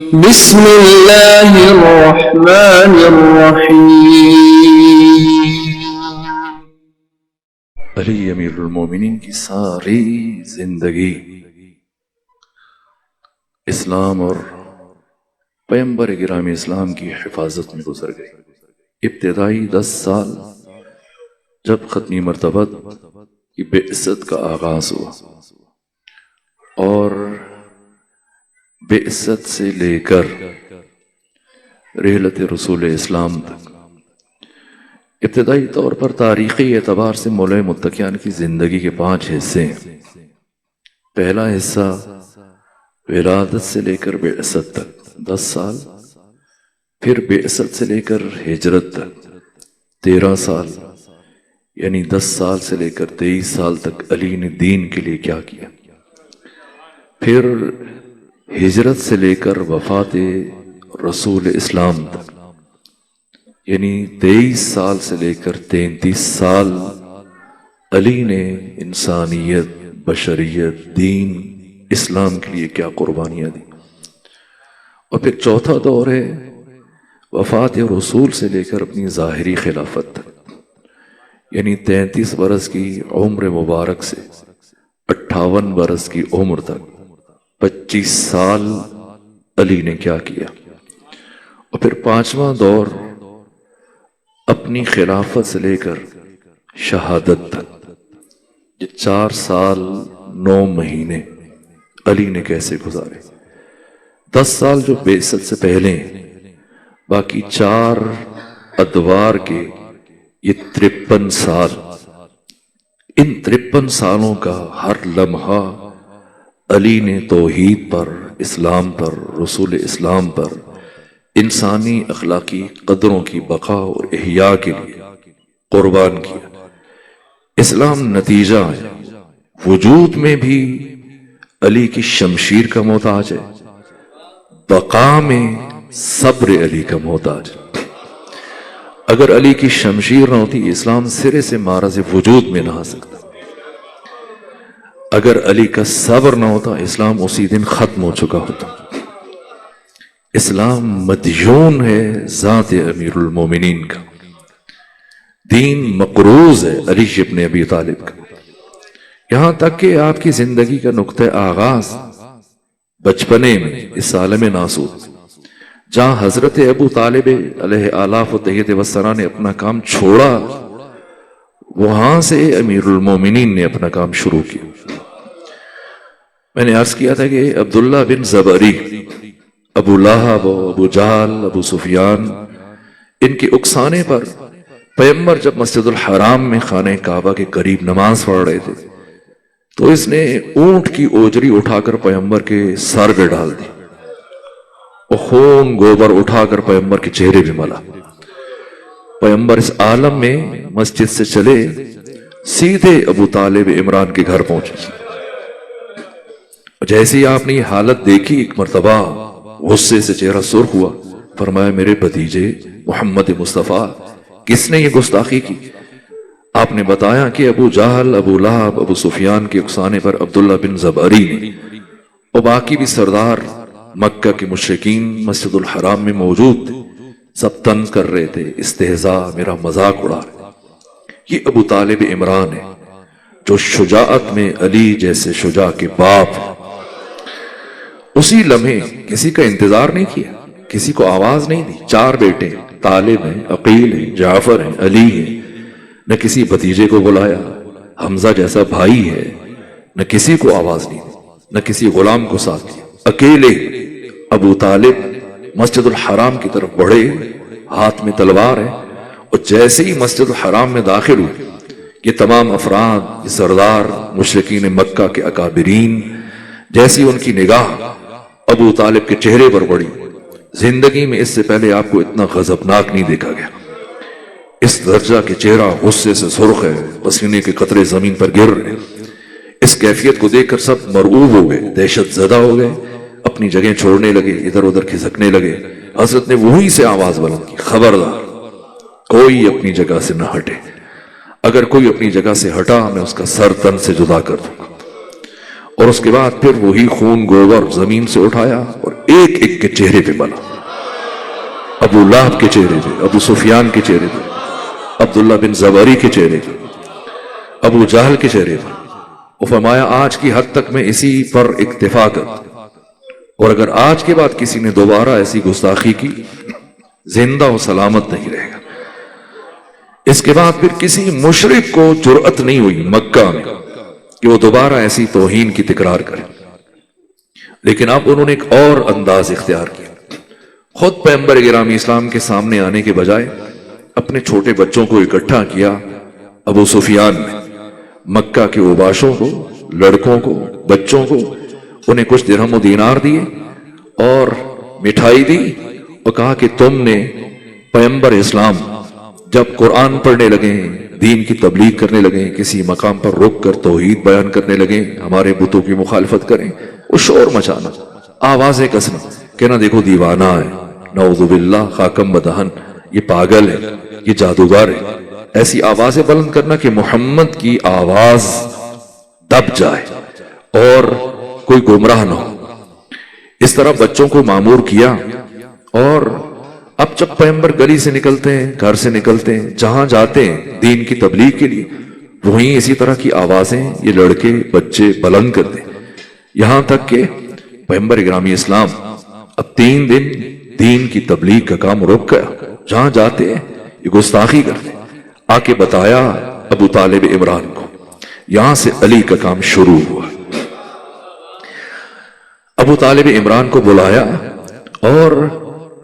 بسم اللہ الرحمن الرحیم۔ علی امیر المومنین کی ساری زندگی اسلام اور پیغمبر گرامی اسلام کی حفاظت میں گزر گئی۔ ابتدائی 10 سال جب ختمی مرتبہ کی بعثت کا آغاز ہوا اور بعثت سے لے کر رحلت رسول اسلام تک ابتدائی طور پر تاریخی اعتبار سے مولوی متقیان کی زندگی کے 5 حصے ہیں۔ پہلا حصہ ولادت سے لے کر بعثت تک 10 سال، پھر بعثت سے لے کر ہجرت تک 13 سال، یعنی 10 سال سے لے کر 23 سال تک علی نے دین کے لیے کیا کیا، پھر ہجرت سے لے کر وفات رسول اسلام تک یعنی 23 سال سے لے کر 33 سال علی نے انسانیت، بشریت، دین، اسلام کے لیے کیا قربانیاں دی۔ اور پھر چوتھا دور ہے وفات رسول سے لے کر اپنی ظاہری خلافت تک، یعنی 33 برس کی عمر مبارک سے 58 برس کی عمر تک 25 سال علی نے کیا کیا۔ اور پھر 5واں دور اپنی خلافت سے لے کر شہادت تک، یہ 4 سال 9 مہینے علی نے کیسے گزارے۔ 10 سال جو بعثت سے پہلے ہیں، باقی 4 ادوار کے یہ 53 سال، ان 53 سالوں کا ہر لمحہ علی نے توحید پر، اسلام پر، رسول اسلام پر، انسانی اخلاقی قدروں کی بقا اور احیاء کے لیے قربان کیا۔ اسلام نتیجہ ہے، وجود میں بھی علی کی شمشیر کا محتاج ہے، بقا میں صبر علی کا محتاج ہے۔ اگر علی کی شمشیر نہ ہوتی اسلام سرے سے معرض وجود میں نہ آ سکتا، اگر علی کا صبر نہ ہوتا اسلام اسی دن ختم ہو چکا ہوتا۔ اسلام مدیون ہے ذات امیر المومنین کا، دین مقروض ہے علی ابن ابی طالب کا، یہاں تک کہ آپ کی زندگی کا نقطہ آغاز بچپنے میں اس عالم ناسوت جہاں حضرت ابو طالب علیہ آلاف و تحیت وسلام نے اپنا کام چھوڑا، وہاں سے امیر المومنین نے اپنا کام شروع کیا۔ میں نے عرض کیا تھا کہ عبداللہ بن زبری، ابو لہب، ابو جہل، ابو سفیان، ان کے اکسانے پر پیغمبر جب مسجد الحرام میں خانہ کعبہ کے قریب نماز پڑھ رہے تھے تو اس نے اونٹ کی اوجری اٹھا کر پیغمبر کے سر پہ ڈال دی اور خون گوبر اٹھا کر پیغمبر کے چہرے بھی ملا۔ پیغمبر اس عالم میں مسجد سے چلے سیدھے ابو طالب عمران کے گھر پہنچے۔ جیسے ہی آپ نے یہ حالت دیکھی ایک مرتبہ غصے سے چہرہ سرخ ہوا، فرمایا میرے بھتیجے محمد مصطفیٰ کس نے یہ گستاخی کی؟ آپ نے بتایا کہ ابو جہل، ابو لہب، ابو سفیان کے اکسانے پر عبداللہ بن زبری نے اور باقی بھی سردار مکہ کے مشرکین مسجد الحرام میں موجود تھے، سب طنز کر رہے تھے، استہزاء، میرا مذاق اڑا رہے۔ یہ ابو طالب عمران ہے جو شجاعت میں علی جیسے شجاع کے باپ ہیں۔ اسی لمحے کسی کا انتظار نہیں کیا، کسی کو آواز نہیں دی، 4 بیٹے طالب ہیں، عقیل ہیں، جعفر ہیں، علی ہیں، نہ کسی بھتیجے کو بلایا، حمزہ جیسا بھائی ہے، نہ کسی کو آواز نہیں دی، نہ کسی غلام کو ساتھ دیا، اکیلے ابو طالب مسجد الحرام کی طرف بڑھے، ہاتھ میں تلوار ہے، اور جیسے ہی مسجد الحرام میں داخل ہوئے یہ تمام افراد، یہ سردار مشرکین مکہ کے اکابرین، جیسی ان کی نگاہ ابو طالب کے چہرے پر پڑی، زندگی میں اس سے پہلے آپ کو اتنا غضبناک نہیں دیکھا گیا۔ اس درجہ کے چہرہ غصے سے سرخ ہے، پسینے کے قطرے زمین پر گر رہے۔ اس کیفیت کو دیکھ کر سب مرعوب ہو گئے، دہشت زدہ ہو گئے، اپنی جگہ چھوڑنے لگے، ادھر ادھر کھسکنے لگے۔ حضرت نے وہیں سے آواز بلند کی، خبردار کوئی اپنی جگہ سے نہ ہٹے، اگر کوئی اپنی جگہ سے ہٹا میں اس کا سر تن سے جدا کر دوں گا۔ اور اس کے بعد پھر وہی خون گوبر زمین سے اٹھایا اور ایک ایک کے چہرے پہ ملا. ابو لہب کے چہرے پہ، ابو سفیان کے چہرے پہ، عبداللہ بن زبری کے چہرے پہ، ابو جہل کے چہرے پہ. اور فرمایا آج کی حد تک میں اسی پر اکتفا کرتا، اور اگر آج کے بعد کسی نے دوبارہ ایسی گستاخی کی زندہ و سلامت نہیں رہے گا. اس کے بعد پھر کسی مشرک کو جرأت نہیں ہوئی مکہ میں کہ وہ دوبارہ ایسی توہین کی تکرار کرے. لیکن اب انہوں نے ایک اور انداز اختیار کیا. خود پیغمبر گرامی اسلام کے سامنے آنے کے بجائے اپنے چھوٹے بچوں کو اکٹھا کیا. ابو سفیان نے مکہ کے اوباشوں کو، لڑکوں کو، بچوں کو انہیں کچھ درہم و دینار دیے اور مٹھائی دی اور کہا کہ تم نے پیغمبر اسلام جب قرآن پڑھنے لگے ہیں، دین کی تبلیغ کرنے لگے ہیں، کسی مقام پر رک کر توحید بیان کرنے لگے، ہمارے بتوں کی مخالفت کریں، وہ شور مچانا، آوازیں کسنا، کہنا دیکھو دیوانہ ہے، نعوذ باللہ، خاکم بدہن، یہ پاگل ہے، یہ جادوگر ہے. ایسی آوازیں بلند کرنا کہ محمد کی آواز دب جائے اور کوئی گمراہ نہ ہو. اس طرح بچوں کو معمور کیا. اور اب جب پیغمبر گلی سے نکلتے ہیں، گھر سے نکلتے ہیں، جہاں جاتے ہیں دین کی تبلیغ کے لیے، وہیں اسی طرح کی آوازیں یہ لڑکے بچے بلند کرتے ہیں. یہاں تک کہ پیغمبر گرامی اسلام اب 3 دن دین کی تبلیغ کا کام رک گیا. جہاں جاتے ہیں یہ گستاخی کرتے. آ کے بتایا ابو طالب عمران کو. یہاں سے علی کا کام شروع ہوا. ابو طالب عمران کو بلایا اور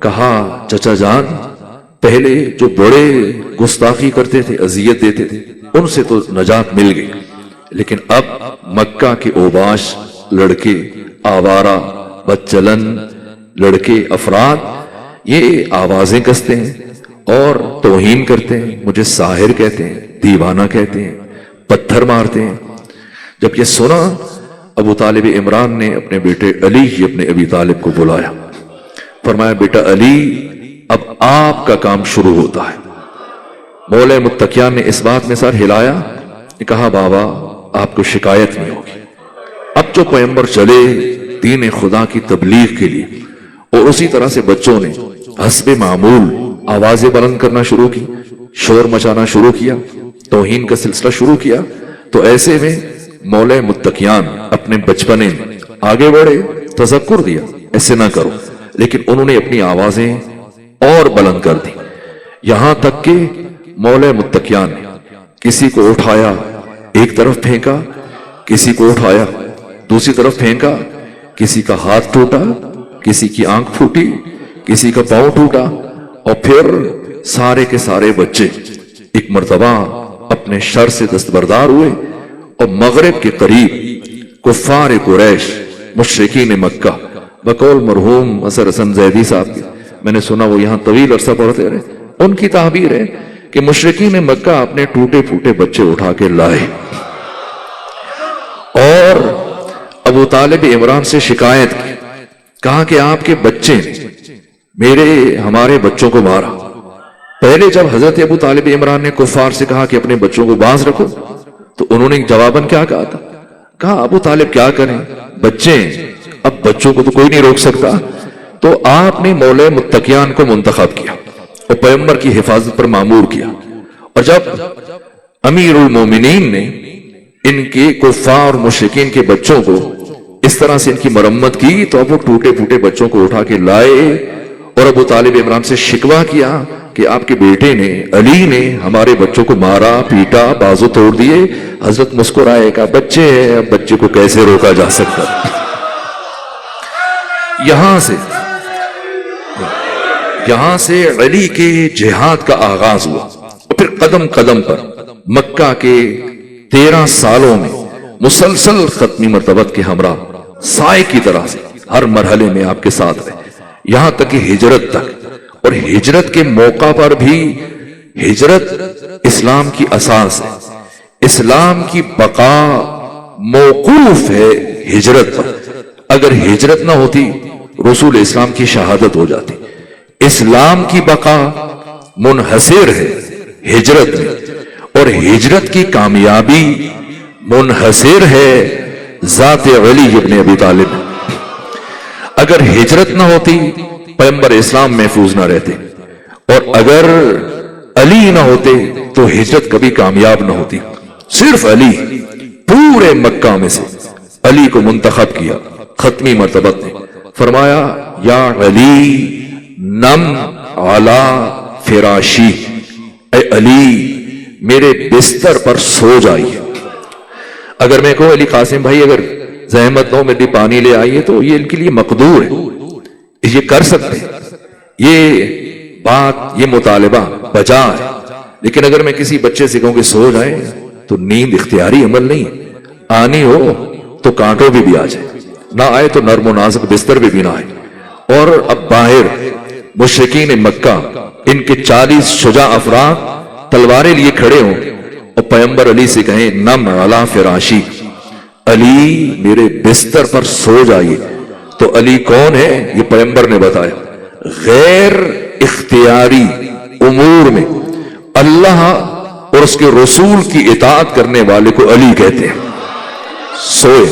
کہا چچا جان، پہلے جو بڑے گستاخی کرتے تھے، اذیت دیتے تھے، ان سے تو نجات مل گئی، لیکن اب مکہ کے اوباش لڑکے، آوارہ بدچلن لڑکے، افراد یہ آوازیں کستے ہیں اور توہین کرتے ہیں، مجھے ساحر کہتے ہیں، دیوانہ کہتے ہیں، پتھر مارتے ہیں. جب یہ سنا ابو طالب عمران نے اپنے بیٹے علی اپنے ابی طالب کو بلایا. فرمایا بیٹا علی، اب آپ کا کام شروع ہوتا ہے. مولا متقیان نے اس بات میں سر ہلایا، کہا بابا آپ کو شکایت نہیں ہوگی. اب جو پیغمبر چلے دین خدا کی تبلیغ کے لیے، اور اسی طرح سے بچوں نے حسب معمول آوازیں بلند کرنا شروع کی، شور مچانا شروع کیا، توہین کا سلسلہ شروع کیا، تو ایسے میں مولا متقیان اپنے بچپنے میں آگے بڑھے، تذکر دیا ایسے نہ کرو، لیکن انہوں نے اپنی آوازیں اور بلند کر دی. یہاں تک کہ مولا متقیان نے کسی کو اٹھایا ایک طرف پھینکا، کسی کو اٹھایا دوسری طرف پھینکا، کسی کا ہاتھ ٹوٹا، کسی کی آنکھ پھوٹی، کسی کا پاؤں ٹوٹا، اور پھر سارے کے سارے بچے ایک مرتبہ اپنے شر سے دستبردار ہوئے اور مغرب کے قریب کفار قریش، مشرکین مکہ، بقول مرحوم اثر حسن زیدی صاحب کی، میں نے سنا وہ یہاں طویل عرصہ پڑھتے رہے، ان کی تعبیر ہے کہ مشرکین مکہ اپنے ٹوٹے پھوٹے بچے اٹھا کے لائے اور ابو طالب عمران سے شکایت کی. کہا کہ آپ کے بچے نے ہمارے بچوں کو مارا. پہلے جب حضرت ابو طالب عمران نے کفار سے کہا کہ اپنے بچوں کو باز رکھو، تو انہوں نے جواباً کیا کہا تھا؟ کہا ابو طالب کیا کریں، بچے ہیں، اب بچوں کو تو کوئی نہیں روک سکتا. تو آپ نے مولا متقیان کو منتخب کیا اور پیغمبر کی حفاظت پر مامور کیا. اور جب امیر المومنین نے ان کے کفار مشرکین کے بچوں کو اس طرح سے ان کی مرمت کی، تو اب وہ ٹوٹے پھوٹے بچوں کو اٹھا کے لائے اور ابو طالب عمران سے شکوہ کیا کہ آپ کے بیٹے نے، علی نے ہمارے بچوں کو مارا، پیٹا، بازو توڑ دیے. حضرت مسکرائے، کہا بچے ہیں، اب بچے کو کیسے روکا جا سکتا. یہاں سے علی کے جہاد کا آغاز ہوا اور پھر قدم قدم پر مکہ کے 13 سالوں میں مسلسل ختمی مرتبت کے ہمراہ سائے کی طرح سے ہر مرحلے میں آپ کے ساتھ رہے، یہاں تک کہ ہجرت تک. اور ہجرت کے موقع پر بھی، ہجرت اسلام کی اساس ہے، اسلام کی بقا موقوف ہے ہجرت پر. اگر ہجرت نہ ہوتی رسول اسلام کی شہادت ہو جاتی. اسلام کی بقا منحصر ہے ہجرت میں، اور ہجرت کی کامیابی منحصر ہے ذات علی ابن ابی طالب. اگر ہجرت نہ ہوتی پیغمبر اسلام محفوظ نہ رہتے, اور اگر علی نہ ہوتے تو ہجرت کبھی کامیاب نہ ہوتی. صرف علی, پورے مکہ میں سے علی کو منتخب کیا ختمی مرتبت نے. فرمایا یا علی نم علی فراشی, اے علی میرے بستر پر سو جائیے. اگر میں کہوں علی قاسم بھائی اگر زحمت نہ ہو میرے لیے پانی لے آئیے تو یہ ان کے لیے مقدور ہے, یہ کر سکتے ہیں, یہ بات یہ مطالبہ بجا ہے. لیکن اگر میں کسی بچے سے کہوں کہ سو جائے تو نیند اختیاری عمل نہیں, آنی ہو تو کانٹوں بھی آ جائے, نہ آئے تو نرم و نازک بستر بھی نہ آئے. اور اب باہر مشرکین مکہ ان کے 40 شجاع افراد تلواریں لیے کھڑے ہوں اور پیغمبر علی سے کہیں نم علی فراشی, علی میرے بستر پر سو جائیے. تو علی کون ہے یہ پیغمبر نے بتایا. غیر اختیاری امور میں اللہ اور اس کے رسول کی اطاعت کرنے والے کو علی کہتے ہیں. سوئے,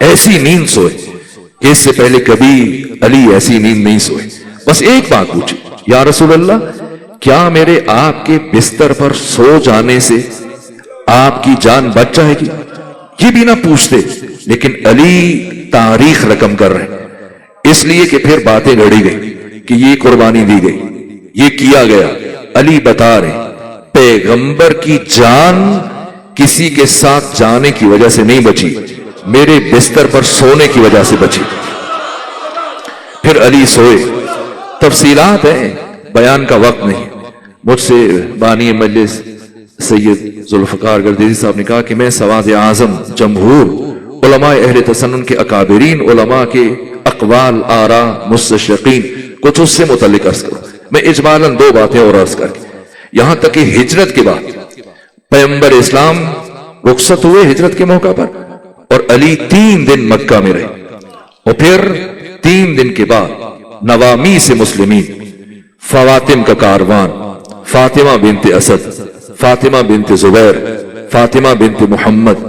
ایسی نیند سوئے کہ اس سے پہلے کبھی علی ایسی نیند نہیں سوئے. بس ایک بات پوچھی, یا رسول اللہ کیا میرے آپ کے بستر پر سو جانے سے آپ کی جان بچ جائے گی؟ یہ بھی نہ پوچھتے, لیکن علی تاریخ رقم کر رہے اس لیے کہ پھر باتیں گھڑی گئی کہ یہ قربانی دی گئی, یہ کیا گیا. علی بتا رہے پیغمبر کی جان کسی کے ساتھ جانے کی وجہ سے نہیں بچی, میرے بستر پر سونے کی وجہ سے بچی. پھر علی سوئے. تفصیلات ہیں, بیان کا وقت نہیں. مجھ سے بانی مجلس سید ذوالفقار گردیزی صاحب نے کہا کہ میں سواد اعظم جمہور علماء اہل تسنن کے اکابرین علماء کے اقوال آراء مستشرقین کچھ اس سے متعلق عرض کروں. میں اجمالاً 2 باتیں اور عرض کر کے, یہاں تک کہ ہجرت کے بعد پیغمبر اسلام رخصت ہوئے ہجرت کے موقع پر, اور علی 3 دن مکہ میں رہے, اور پھر 3 دن کے بعد نوامیس مسلمین, فواتم کا کاروان, فاطمہ بنت اسد, فاطمہ بنت زبیر, فاطمہ بنت محمد,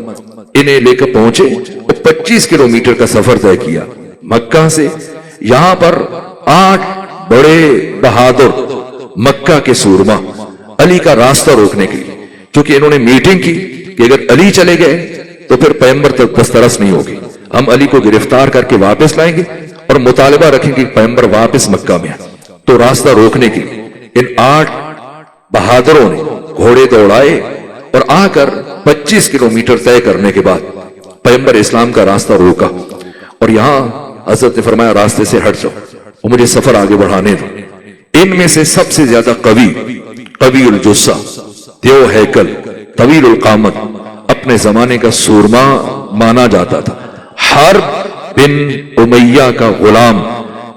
انہیں لے کر پہنچے اور 25 کلومیٹر کا سفر طے کیا مکہ سے. یہاں پر 8 بڑے بہادر مکہ کے سورما علی کا راستہ روکنے کے لیے, کیونکہ انہوں نے میٹنگ کی کہ اگر علی چلے گئے تو پھر پیغمبر تک دسترس نہیں ہوگی, ہم علی کو گرفتار کر کے واپس لائیں گے اور مطالبہ رکھیں گے کہ پیغمبر واپس مکہ میں. تو راستہ روکنے کے لیے ان 8 بہادروں نے گھوڑے دوڑائے اور آ کر 25 کلومیٹر طے کرنے کے بعد پیغمبر اسلام کا راستہ روکا. اور یہاں حضرت نے فرمایا راستے سے ہٹ جاؤ اور مجھے سفر آگے بڑھانے دو. ان میں سے سب سے زیادہ قوی الجثہ, دیو ہیکل, طویل القامت, اپنے زمانے کا سورما مانا جاتا تھا, حرب بن امیہ کا غلام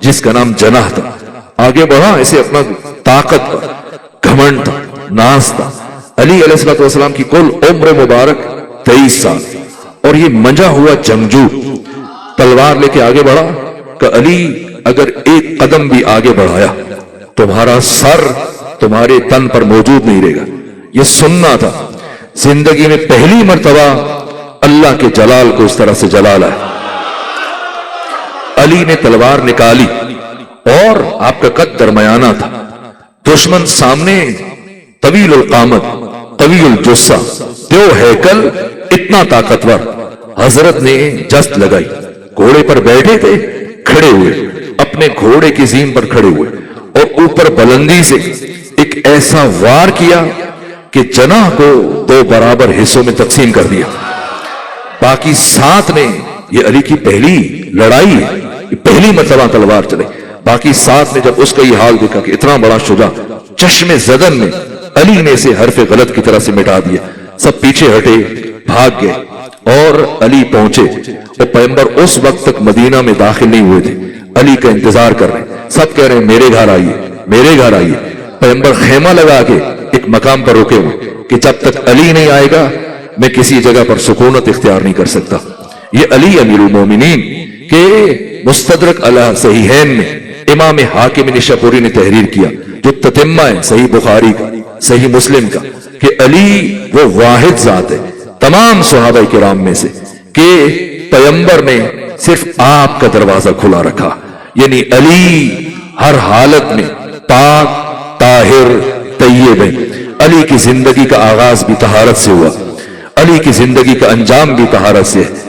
جس کا نام جناح تھا, آگے بڑھا اسے اپنا طاقت پر گھمنڈ تھا, ناز تھا. علی علیہ السلام کی کل عمر مبارک 23 سال, اور یہ منجا ہوا جنگجو تلوار لے کے آگے بڑھا کہ علی اگر ایک قدم بھی آگے بڑھایا تمہارا سر تمہارے تن پر موجود نہیں رہے گا. یہ سننا تھا. زندگی میں پہلی مرتبہ اللہ کے جلال کو اس طرح سے جلالا ہے. علی نے تلوار نکالی اور آپ کا قد درمیانہ تھا, دشمن سامنے, طویل القامت, طویل الجثہ, دیو ہیکل, اتنا طاقتور. حضرت نے جست لگائی, گھوڑے پر بیٹھے تھے, کھڑے ہوئے, اپنے گھوڑے کی زین پر کھڑے ہوئے اور اوپر بلندی سے ایک ایسا وار کیا کہ جناح کو 2 برابر حصوں میں تقسیم کر دیا. باقی 7 نے, یہ علی کی پہلی لڑائی ہے, یہ پہلی مرتبہ تلوار چلے. باقی 7 نے جب اس کا یہ حال دیکھا کہ اتنا بڑا شجاع, چشم زدن میں علی نے اسے حرف غلط کی طرح سے مٹا دیا. سب پیچھے ہٹے, بھاگ گئے اور علی پہنچے. اور پیغمبر اس وقت تک مدینہ میں داخل نہیں ہوئے تھے, علی کا انتظار کر رہے. سب کہہ رہے ہیں میرے گھر آئیے, میرے گھر آئیے. پیغمبر خیمہ لگا کے ایک مقام پر رکے ہوئے کہ جب تک علی نہیں آئے گا میں کسی جگہ پر سکونت اختیار نہیں کر سکتا. یہ علی امیر المومنین کے مستدرک علی صحیحین میں امام حاکم نشاپوری نے تحریر کیا, جو تتمہ ہے صحیح بخاری کا, صحیح مسلم کا, کہ علی وہ واحد ذات ہے تمام صحابہ کرام میں سے کہ پیغمبر نے صرف آپ کا دروازہ کھلا رکھا، یعنی علی ہر حالت میں پاک طاہر طیب ہے۔ علی کی زندگی کا آغاز بھی طہارت سے ہوا، علی کی زندگی کا انجام بھی طہارت سے ہے۔